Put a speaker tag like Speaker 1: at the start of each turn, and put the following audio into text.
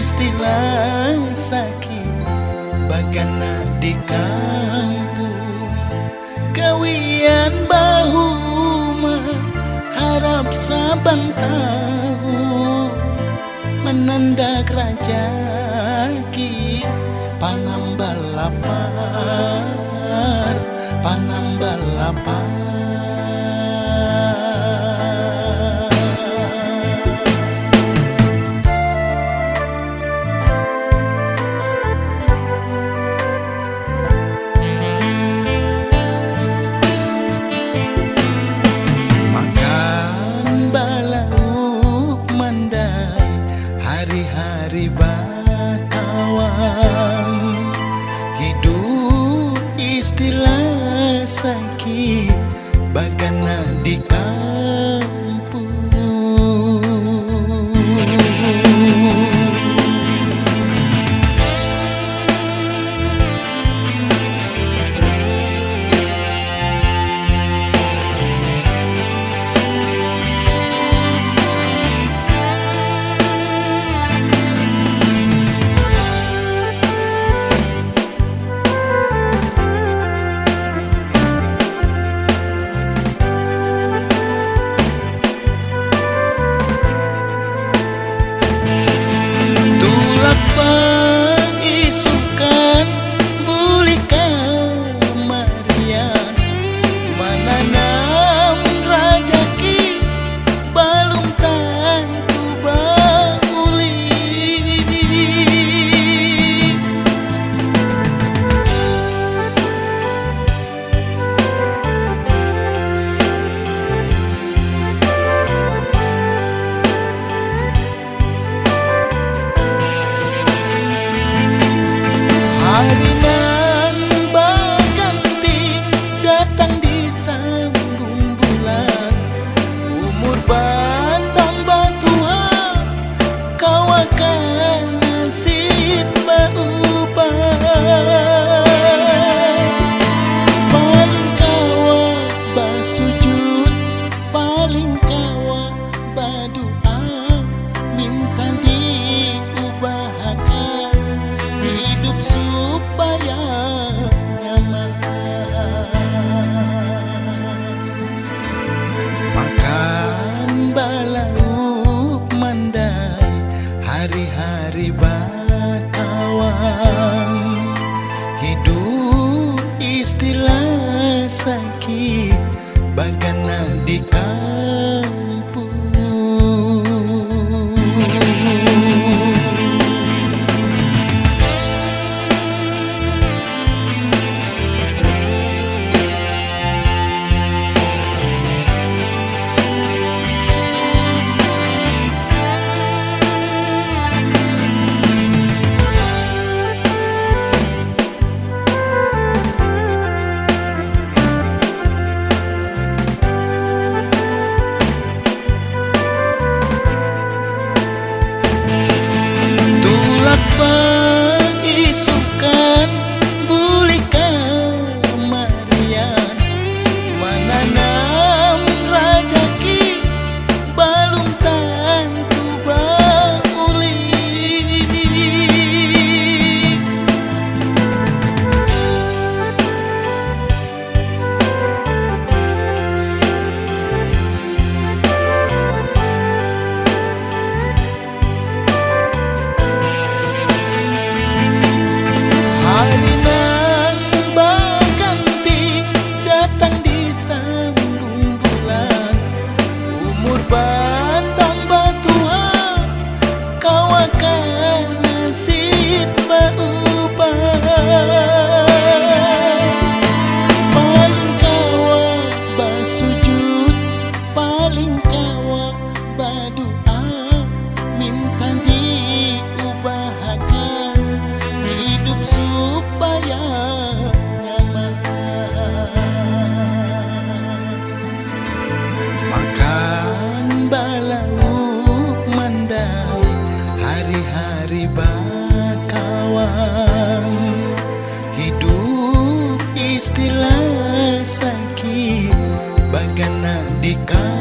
Speaker 1: istilah sakit bagana di kampung kawian bahu harap saban tahu menandak rajaki panambal lapar panambal lapar. Hari-hari bakawan hidup istilah sakit bagana di kampung. Isukan buli kamarian mananam rajaki balum tantu bauli. Hari nan baganti datang di sambung bulan umur tambah tua kau akan nasib berubah. Paling kawa basujud paling kawa berdoa minta diubahkan hidup supaya nyaman. Makan balauk mandai hari-hari bakawan hidup istilah sakit bagana di kampung. Isukan buli kamarian mananam rajaki balum tantu bauli. Hari nan baganti datang di sambung bulan umur tambah tua kau akan nasib berubah. Paling kawa basujud paling kawa berdoa minta diubahkan hidup supaya nyaman. Makan balauk mandai hari-hari bakawan hidup istilah sakit bagana di kampung.